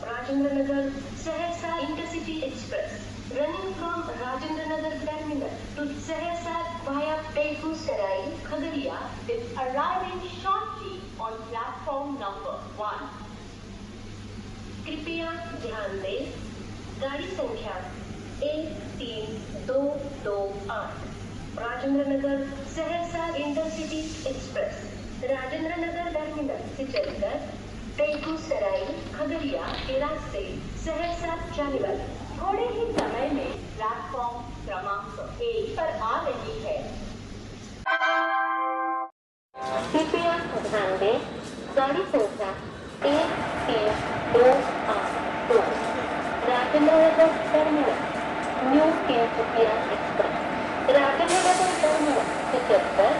Rajendra Nagar Saharsa Intercity Express running from Rajendra Nagar terminal to Saharsa via Begusarai, Khagaria is arriving shortly on platform number 1. कृपया ध्यान दें, गाड़ी संख्या 13228 Rajendra Nagar Saharsa intercity express Rajendra Nagar terminal से चलकर बेगूसराय खगड़िया के रास्ते सहरसा जाने वाली थोड़े ही समय में प्लेटफॉर्म क्रमांक 1 पर आ रही है। कृपया ध्यान दें, गाड़ी संख्या 13282 Rajendra Nagar terminal new Tinsukia express Rajendra Nagar terminal से चलकर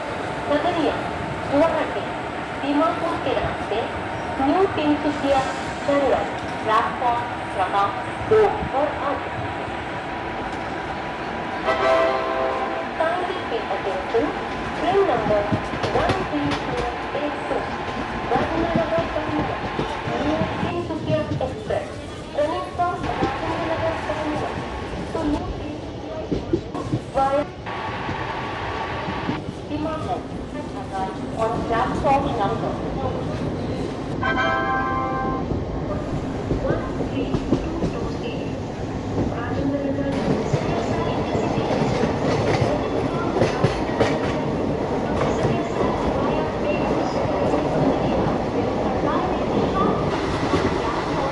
खगड़िया गुवाहाटी दीमापुर के रास्ते न्यू तिनसुकिया जाने प्लेटफॉर्म क्रमांक 2 पर आ चुकी है। Kindly pay attention, train number 13282 Rajendra Nagar Terminal New Tinsukia Express running from Rajendra Nagar Terminal to New Tinsukia via Dimapur on platform number 13228 Rajendra Nagar Saharsa Intercity Express running from Rajendra Nagar to Saharsa via Begusarai, Khagadiya will arrive shortly on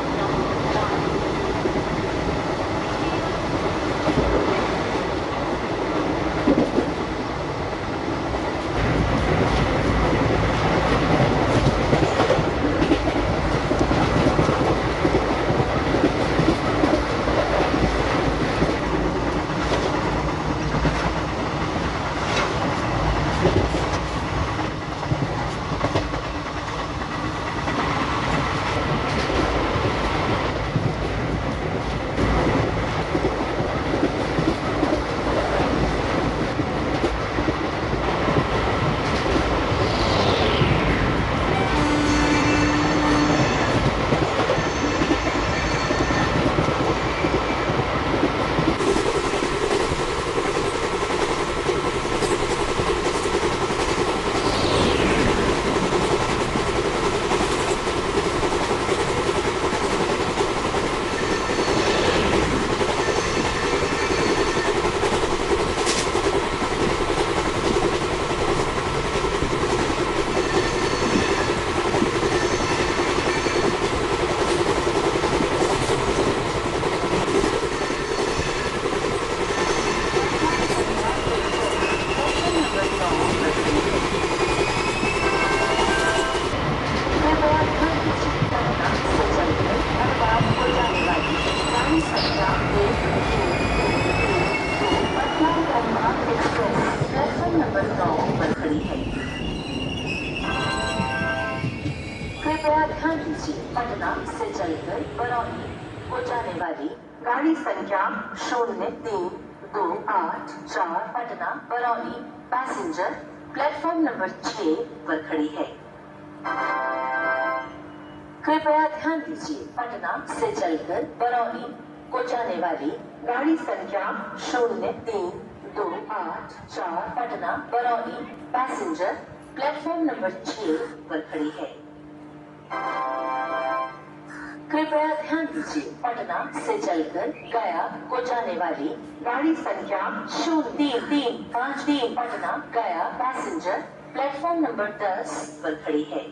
platform number 1. कृपया ध्यान दीजिए, पटना से चलकर बरौनी को जाने वाली गाड़ी संख्या 03284 Patna Barauni passenger platform number 6 पर खड़ी है। कृपया ध्यान दीजिए, पटना से चलकर बरौनी को जाने वाली गाड़ी संख्या 03284 Patna Barauni passenger platform number 6 पर खड़ी है। कृपया ध्यान दीजिए, पटना से चलकर गया को जाने वाली गाड़ी संख्या 03353 पटना गया पैसेंजर प्लेटफॉर्म नंबर 10 पर खड़ी है।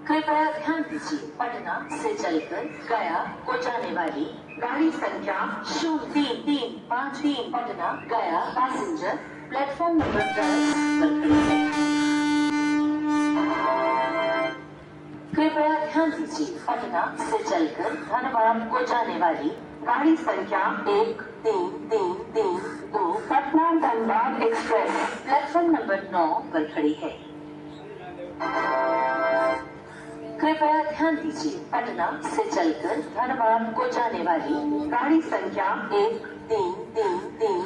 कृपया ध्यान दीजिए, पटना से चलकर गया को जाने वाली गाड़ी संख्या 03353 पटना गया पैसेंजर प्लेटफॉर्म नंबर 10 पर खड़ी है। कृपया ध्यान दीजिए, पटना से चलकर धनबाद को जाने वाली गाड़ी संख्या 13332 Patna Dhanbad express platform number 9 पर खड़ी है। कृपया ध्यान दीजिए, पटना से चलकर धनबाद को जाने वाली गाड़ी संख्या 13332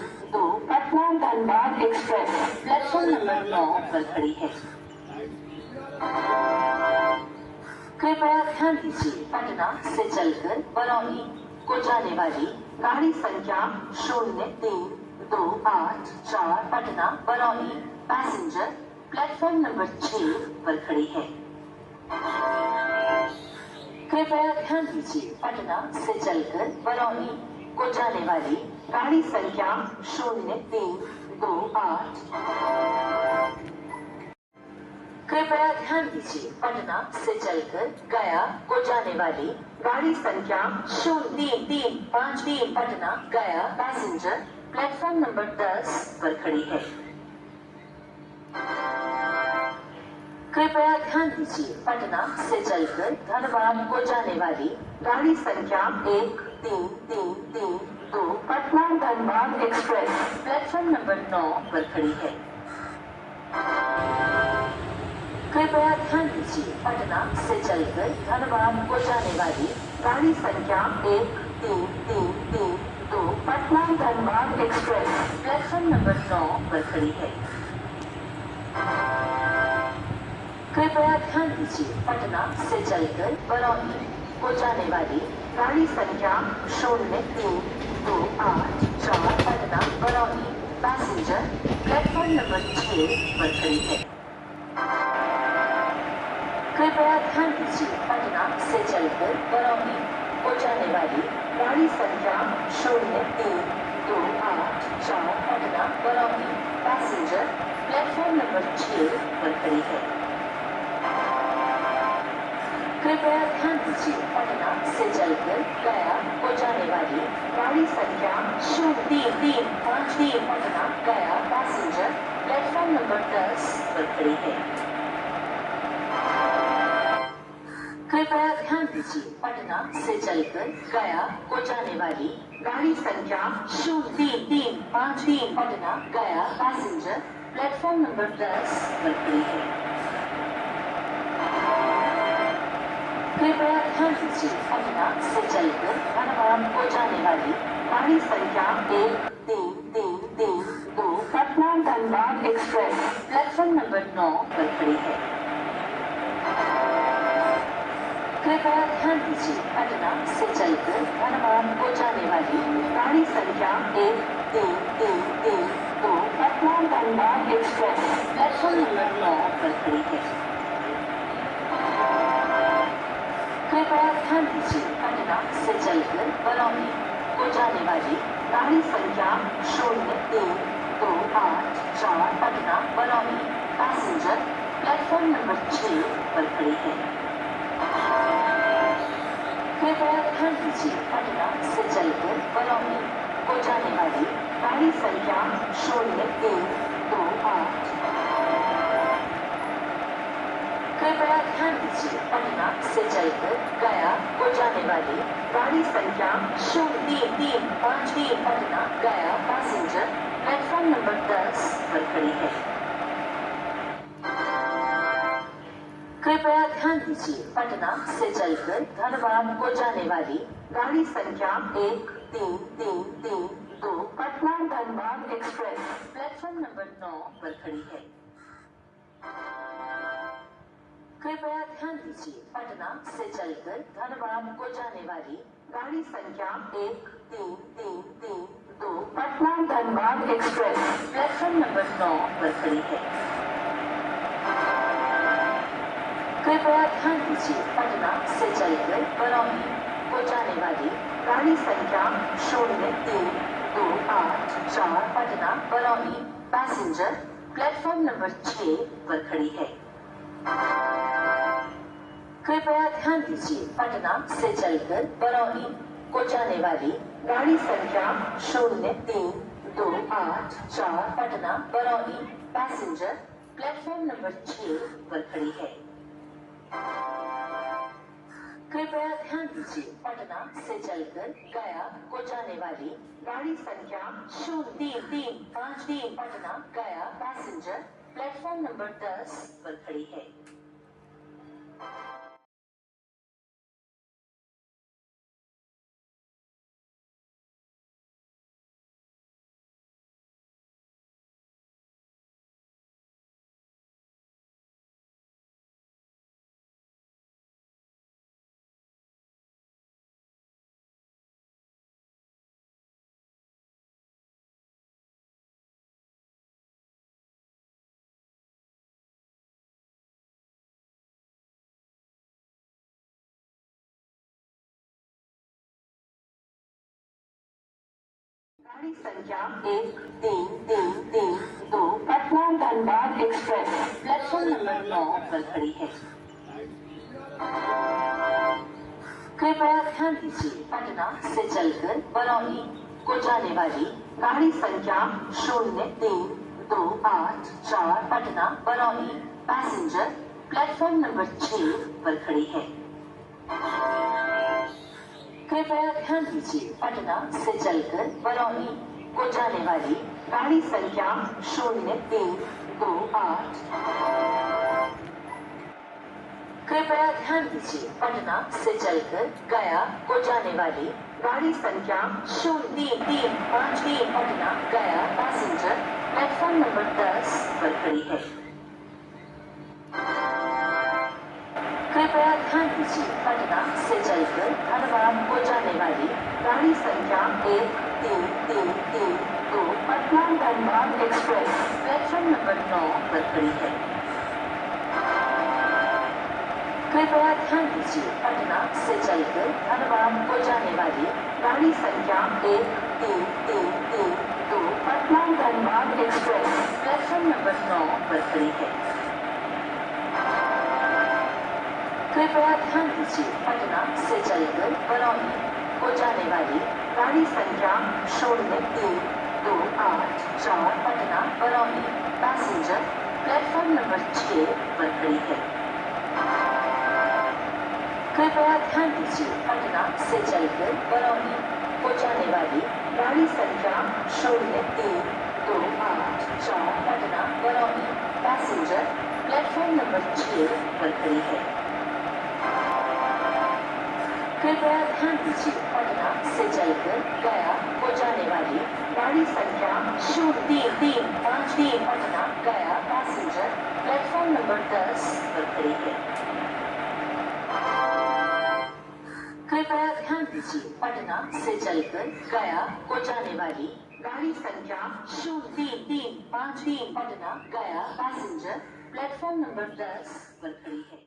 Patna Dhanbad express platform number 9 पर खड़ी है। कृपया दीजिए। पटना से चलकर बरौनी को जाने वाली गाड़ी संख्या 03284 Patna Barauni passenger platform number 6 पर खड़ी है। कृपया ध्यान दीजिए। पटना से चलकर बरौनी को जाने वाली गाड़ी संख्या 0328। कृपया ध्यान दीजिए। पटना से चलकर गया को जाने वाली गाड़ी संख्या 0353 पटना गया पैसेंजर प्लेटफॉर्म नंबर 10 पर खड़ी है। कृपया ध्यान दीजिए। पटना से चलकर धनबाद को जाने वाली गाड़ी संख्या 13332 Patna Dhanbad express platform number 9 पर खड़ी है। कृपया ध्यान दीजिए। पटना से चलकर धनबाद को जाने वाली गाड़ी संख्या 13332 Patna Dhanbad express platform number 9 पर खड़ी है। कृपया ध्यान दीजिए। पटना से चलकर बरौनी को जाने वाली गाड़ी संख्या 03284 Patna Barauni passenger platform number 6 पर खड़ी है। कृपया ध्यान दीजिए। पटना से चलकर बरौनी को जाने वाली गाड़ी संख्या 03284 Patna Barauni passenger platform number 6 पर खड़ी है। कृपया ध्यान दीजिए। पटना से चलकर गया को जाने वाली गाड़ी संख्या 0353 पटना गया पैसेंजर प्लेटफॉर्म नंबर 10 पर खड़ी है। कृपया ध्यान दीजिए। पटना से चलकर गया को जाने वाली गाड़ी संख्या 0353 पटना गया पैसेंजर प्लेटफॉर्म नंबर 10 पर खड़ी है। कृपया ध्यान दीजिए। पटना से चलकर धनबाद को जाने वाली गाड़ी संख्या 13332 Patna Dhanbad express platform number 9 पर खड़ी है। कृपया ध्यान दीजिए। पटना से चलकर धनबाद को जाने वाली गाड़ी संख्या 13332 Patna Dhanbad express platform number 9 पर खड़ी है। कृपया ध्यान दीजिए। पटना से चलकर बरौनी को जाने वाली गाड़ी संख्या 03284 Patna Barauni passenger platform number 6 पर खड़ी है। कृपया ध्यान दीजिए। पटना से चलकर बरौनी को जाने वाली गाड़ी संख्या 03284। कृपया ध्यान दीजिए। पटना से चलकर गया को जाने वाली गाड़ी संख्या 0353 पटना गया पैसेंजर प्लेटफॉर्म नंबर 10 पर खड़ी है। कृपया ध्यान दीजिए। पटना से चलकर धनबाद को जाने वाली गाड़ी संख्या 13332 Patna Dhanbad express platform number 9 पर खड़ी है। कृपया ध्यान दीजिए। पटना से चलकर धनबाद को जाने वाली गाड़ी संख्या 13332 Patna Dhanbad express platform number 9 पर खड़ी है। कृपया ध्यान दीजिए। पटना से चलकर बरौनी को जाने वाली गाड़ी संख्या 03284 Patna Barauni passenger platform number 6 पर खड़ी है। कृपया ध्यान दीजिए। पटना से चलकर बरौनी को जाने वाली गाड़ी संख्या 03284 Patna Barauni passenger platform number 6 पर खड़ी है। कृपया ध्यान दीजिए। पटना से चलकर गया को जाने वाली गाड़ी संख्या 0353 पटना गया पैसेंजर प्लेटफॉर्म नंबर 10 पर खड़ी है। गाड़ी संख्या 13332 Patna Dhanbad express platform number 9 पर खड़ी है। कृपया ध्यान दीजिए, पटना से चलकर बरौनी को जाने वाली गाड़ी संख्या 03284 Patna Barauni passenger platform number 6 पर खड़ी है। कृपया ध्यान दीजिए, पटना से चलकर बरौनी को जाने वाली गाड़ी संख्या 03284 कृपया ध्यान दीजिए, पटना से चलकर गया को जाने वाली गाड़ी संख्या 0353 पटना गया पैसेंजर प्लेटफॉर्म नंबर 10 पर खड़ी है। कृपया ध्यान दीजिए, पटना से चलकर धनबाद को जाने वाली गाड़ी संख्या 13332 Patna Dhanbad express platform number 9 पर खड़ी है। कृपया ध्यान दीजिए, पटना से चलकर धनबाद को जाने वाली गाड़ी संख्या 13332 Patna Dhanbad express platform number 9 पर खड़ी है। कृपया ध्यान दीजिए, पटना से चलकर बरौनी को जाने वाली गाड़ी संख्या 03284 Patna Barauni passenger platform number 6 पर खड़ी है। कृपया ध्यान दीजिए, पटना से चलकर बरौनी को जाने वाली गाड़ी संख्या 03284 Patna Barauni passenger platform number 6 पर खड़ी है। कृपया ध्यान दीजिए, पटना से चलकर गया को जाने वाली गाड़ी संख्या 03353 पटना गया पैसेंजर प्लेटफॉर्म नंबर 10 पर खड़ी है। कृपया ध्यान दीजिए, पटना से चलकर गया को जाने वाली गाड़ी संख्या 03353 पटना गया पैसेंजर प्लेटफॉर्म नंबर 10 पर खड़ी है।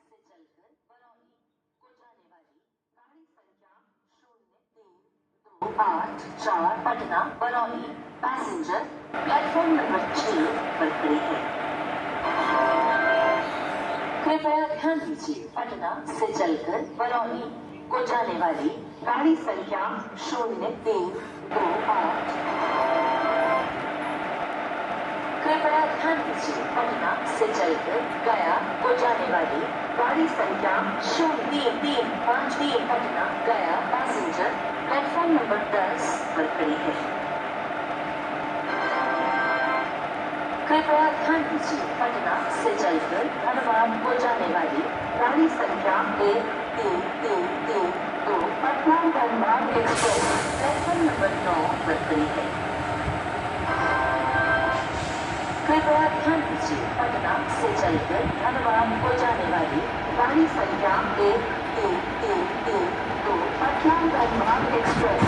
से चलकर बरौनी को जाने वाली गाड़ी संख्या 03284 Patna Barauni passenger platform number 6 पर खड़ी है। कृपया ध्यान दीजिए, पटना से चलकर बरौनी को जाने वाली गाड़ी संख्या 03328 कृपया ध्यान दीजिए, पटना से चलकर गया को जाने वाली गाड़ी संख्या 03353 पटना गया पैसेंजर प्लेटफॉर्म नंबर 10 पर खड़ी है। कृपया ध्यान दीजिए, पटना से चलकर धनबाद को जाने वाली गाड़ी संख्या 13332 Patna Dhanbad express platform number 9 पर खड़ी है। कृपया ध्यान दीजिए, पटना से चलकर धनबाद को जाने वाली गाड़ी संख्या 13332 पटना धनबाद एक्सप्रेस